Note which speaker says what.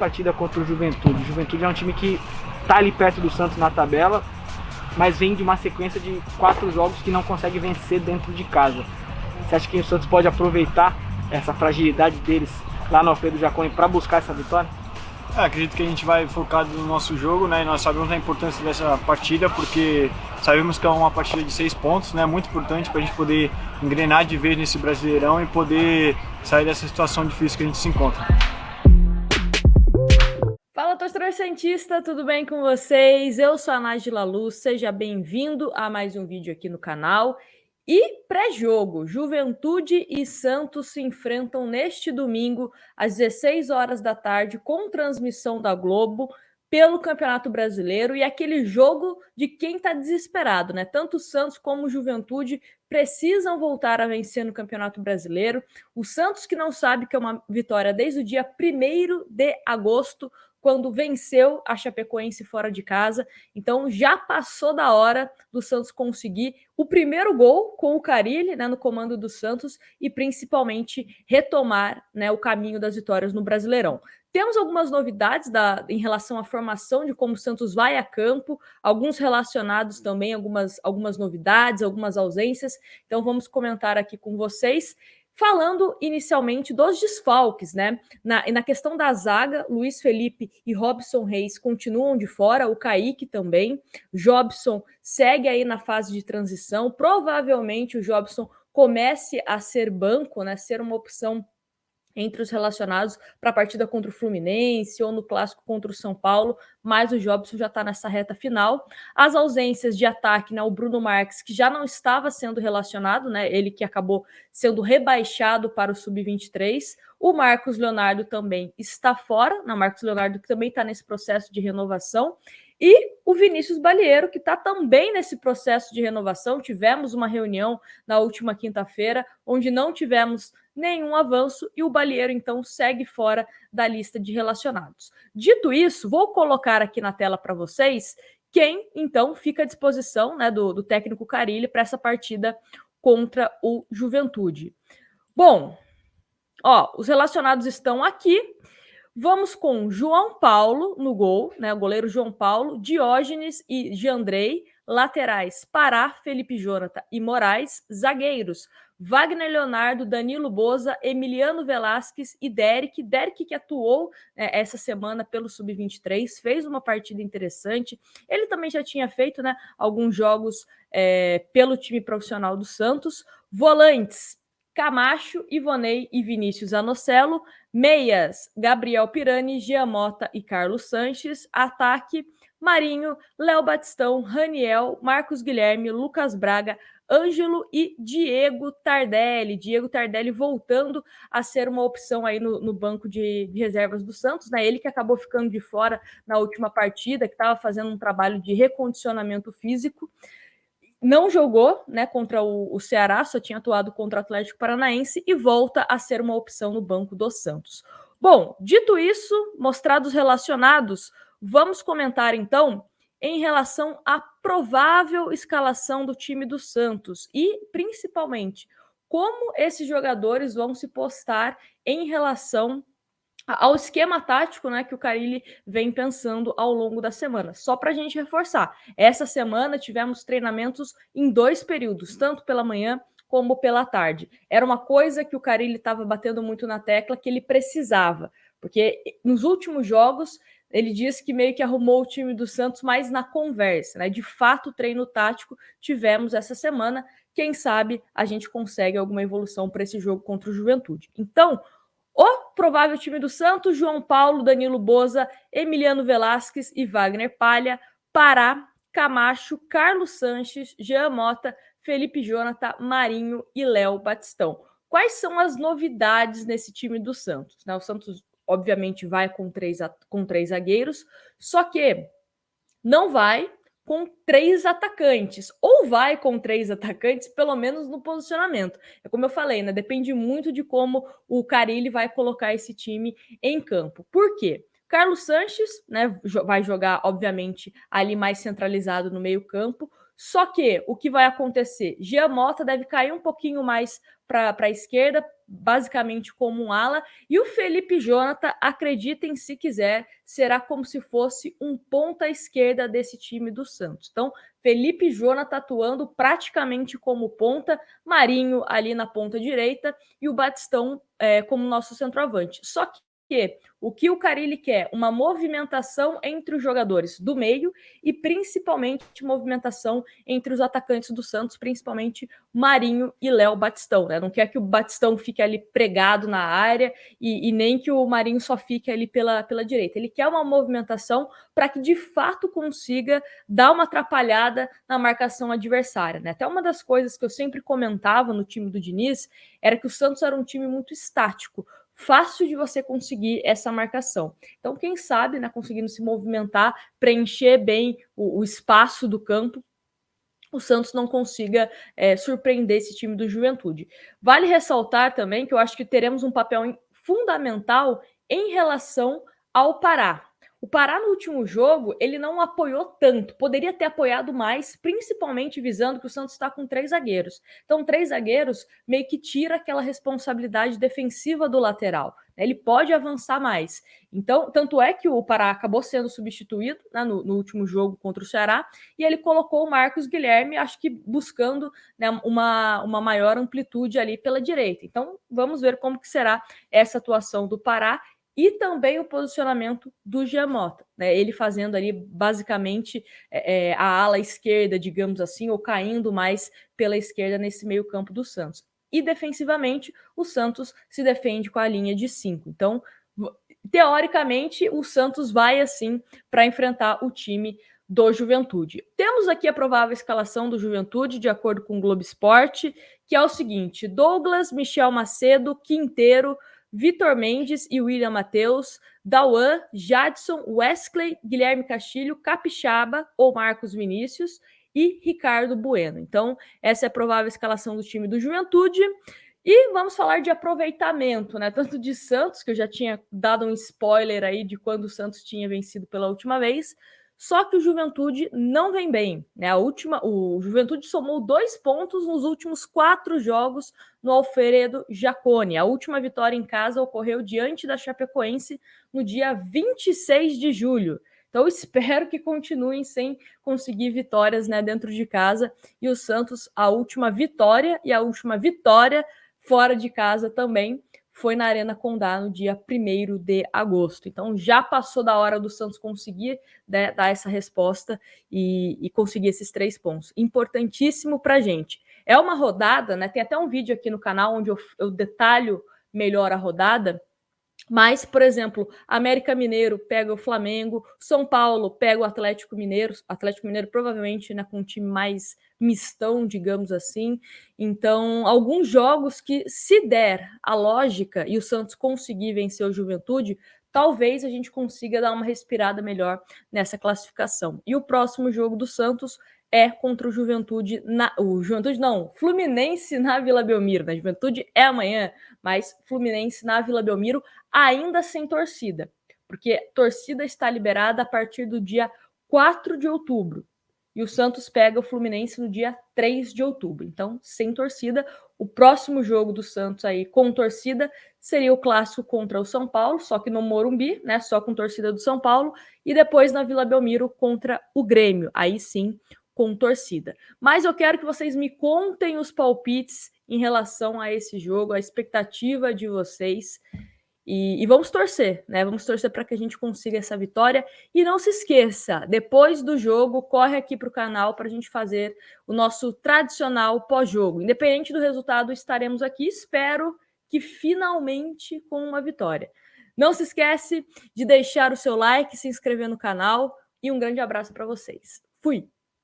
Speaker 1: partida contra o Juventude. O Juventude é um time que está ali perto do Santos na tabela, mas vem de uma sequência de 4 jogos que não consegue vencer dentro de casa. Você acha que o Santos pode aproveitar essa fragilidade deles lá no Alfredo Jaconi para buscar essa vitória?
Speaker 2: Acredito que a gente vai focado no nosso jogo, né? E nós sabemos a importância dessa partida, porque sabemos que é uma partida de 6 pontos, né? Muito importante para a gente poder engrenar de vez nesse Brasileirão e poder sair dessa situação difícil que a gente se encontra.
Speaker 3: Fala, torcedor santista, tudo bem com vocês? Eu sou a Nájila Luz, seja bem-vindo a mais um vídeo aqui no canal. E pré-jogo, Juventude e Santos se enfrentam neste domingo às 16 horas da tarde com transmissão da Globo pelo Campeonato Brasileiro, e aquele jogo de quem está desesperado, né? Tanto o Santos como o Juventude precisam voltar a vencer no Campeonato Brasileiro. O Santos, que não sabe que é uma vitória desde o dia 1º de agosto, quando venceu a Chapecoense fora de casa. Então já passou da hora do Santos conseguir o primeiro gol com o Carille, né, no comando do Santos, e principalmente retomar, né, o caminho das vitórias no Brasileirão. Temos algumas novidades em relação à formação de como o Santos vai a campo, alguns relacionados também, algumas novidades, algumas ausências. Então vamos comentar aqui com vocês. Falando inicialmente dos desfalques, né? Na questão da zaga, Luiz Felipe e Robson Reis continuam de fora, o Kaique também. Jobson segue aí na fase de transição. Provavelmente o Jobson comece a ser banco, né? Ser uma opção entre os relacionados para a partida contra o Fluminense ou no clássico contra o São Paulo, mas o Jobson já está nessa reta final. As ausências de ataque, né, o Bruno Marques, que já não estava sendo relacionado, né, ele que acabou sendo rebaixado para o Sub-23, o Marcos Leonardo também está fora, né, o Marcos Leonardo que também está nesse processo de renovação, e o Vinícius Balieiro, que está também nesse processo de renovação. Tivemos uma reunião na última quinta-feira, onde não tivemos nenhum avanço, e o Balieiro, então, segue fora da lista de relacionados. Dito isso, vou colocar aqui na tela para vocês quem, então, fica à disposição, né, do técnico Carille para essa partida contra o Juventude. Bom, os relacionados estão aqui. Vamos com João Paulo no gol, né? O goleiro João Paulo, Diógenes e Giandrei, laterais Pará, Felipe Jonathan e Moraes, zagueiros Wagner Leonardo, Danilo Boza, Emiliano Velasquez e Derek. Derek que atuou essa semana pelo Sub-23, fez uma partida interessante. Ele também já tinha feito, né, alguns jogos pelo time profissional do Santos. Volantes Camacho, Ivonei e Vinícius Anocelo. Meias, Gabriel Pirani, Giamota e Carlos Sanches. Ataque, Marinho, Léo Batistão, Raniel, Marcos Guilherme, Lucas Braga, Ângelo e Diego Tardelli. Diego Tardelli voltando a ser uma opção aí no banco de reservas do Santos, né? Ele que acabou ficando de fora na última partida, que estava fazendo um trabalho de recondicionamento físico. Não jogou, né, contra o Ceará, só tinha atuado contra o Atlético Paranaense e volta a ser uma opção no banco do Santos. Bom, dito isso, mostrados relacionados, vamos comentar então em relação à provável escalação do time do Santos e, principalmente, como esses jogadores vão se postar em relação ao esquema tático, né, que o Carille vem pensando ao longo da semana. Só para a gente reforçar, essa semana tivemos treinamentos em 2 períodos, tanto pela manhã como pela tarde. Era uma coisa que o Carille estava batendo muito na tecla, que ele precisava, porque nos últimos jogos ele disse que meio que arrumou o time do Santos mais na conversa, né? De fato, o treino tático tivemos essa semana. Quem sabe a gente consegue alguma evolução para esse jogo contra o Juventude. Então, o provável time do Santos: João Paulo, Danilo Boza, Emiliano Velasquez e Wagner Palha. Pará, Camacho, Carlos Sanches, Jean Mota, Felipe Jonathan, Marinho e Léo Batistão. Quais são as novidades nesse time do Santos? O Santos, obviamente, vai com três zagueiros, só que não vai com 3 atacantes, ou vai com 3 atacantes, pelo menos no posicionamento. É como eu falei, né? Depende muito de como o Carille vai colocar esse time em campo. Por quê? Carlos Sanches, né, vai jogar, obviamente, ali mais centralizado no meio-campo. Só que o que vai acontecer? Jean Mota deve cair um pouquinho mais para a esquerda, basicamente como um ala, e o Felipe Jonathan, acreditem se quiser, será como se fosse um ponta esquerda desse time do Santos. Então, Felipe Jonathan atuando praticamente como ponta, Marinho ali na ponta direita e o Batistão como nosso centroavante. Só que o que o Carille quer? Uma movimentação entre os jogadores do meio e principalmente movimentação entre os atacantes do Santos, principalmente Marinho e Léo Batistão, né? Não quer que o Batistão fique ali pregado na área e nem que o Marinho só fique ali pela direita. Ele quer uma movimentação para que de fato consiga dar uma atrapalhada na marcação adversária, né? Até uma das coisas que eu sempre comentava no time do Diniz era que o Santos era um time muito estático, fácil de você conseguir essa marcação. Então, quem sabe, né, conseguindo se movimentar, preencher bem o espaço do campo, o Santos não consiga surpreender esse time do Juventude. Vale ressaltar também que eu acho que teremos um papel fundamental em relação ao Pará. O Pará no último jogo, ele não apoiou tanto, poderia ter apoiado mais, principalmente visando que o Santos está com 3 zagueiros. Então, 3 zagueiros meio que tira aquela responsabilidade defensiva do lateral. Ele pode avançar mais. Então, tanto é que o Pará acabou sendo substituído, né, no último jogo contra o Ceará, e ele colocou o Marcos Guilherme, acho que buscando, né, uma maior amplitude ali pela direita. Então, vamos ver como que será essa atuação do Pará e também o posicionamento do Jean Mota, né? Ele fazendo ali basicamente a ala esquerda, digamos assim, ou caindo mais pela esquerda nesse meio campo do Santos. E defensivamente, o Santos se defende com a linha de 5. Então, teoricamente, o Santos vai assim para enfrentar o time do Juventude. Temos aqui a provável escalação do Juventude, de acordo com o Globo Esporte, que é o seguinte: Douglas, Michel Macedo, Quinteiro, Vitor Mendes e William Matheus, Dauan, Jadson, Wesley, Guilherme Castilho, Capixaba ou Marcos Vinícius e Ricardo Bueno. Então, essa é a provável escalação do time do Juventude. E vamos falar de aproveitamento, né? Tanto de Santos, que eu já tinha dado um spoiler aí de quando o Santos tinha vencido pela última vez, só que o Juventude não vem bem, né? O Juventude somou 2 pontos nos últimos 4 jogos no Alfredo Jaconi. A última vitória em casa ocorreu diante da Chapecoense no dia 26 de julho. Então, espero que continuem sem conseguir vitórias, né, dentro de casa. E o Santos, a última vitória fora de casa também foi na Arena Condá no dia 1º de agosto. Então já passou da hora do Santos conseguir, né, dar essa resposta e conseguir esses 3 pontos. Importantíssimo para a gente. É uma rodada, né? Tem até um vídeo aqui no canal onde eu detalho melhor a rodada. Mas, por exemplo, América Mineiro pega o Flamengo, São Paulo pega o Atlético Mineiro provavelmente, né, com um time mais mistão, digamos assim. Então, alguns jogos que, se der a lógica e o Santos conseguir vencer o Juventude, talvez a gente consiga dar uma respirada melhor nessa classificação. E o próximo jogo do Santos é contra o Fluminense na Vila Belmiro. A Juventude é amanhã, mas Fluminense na Vila Belmiro, ainda sem torcida, porque torcida está liberada a partir do dia 4 de outubro. E o Santos pega o Fluminense no dia 3 de outubro. Então, sem torcida, o próximo jogo do Santos aí com torcida seria o clássico contra o São Paulo, só que no Morumbi, né, só com torcida do São Paulo, e depois na Vila Belmiro contra o Grêmio. Aí sim, com torcida. Mas eu quero que vocês me contem os palpites em relação a esse jogo, a expectativa de vocês. E vamos torcer, né? Vamos torcer para que a gente consiga essa vitória. E não se esqueça, depois do jogo, corre aqui para o canal para a gente fazer o nosso tradicional pós-jogo. Independente do resultado, estaremos aqui. Espero que finalmente com uma vitória. Não se esquece de deixar o seu like, se inscrever no canal e um grande abraço para vocês. Fui!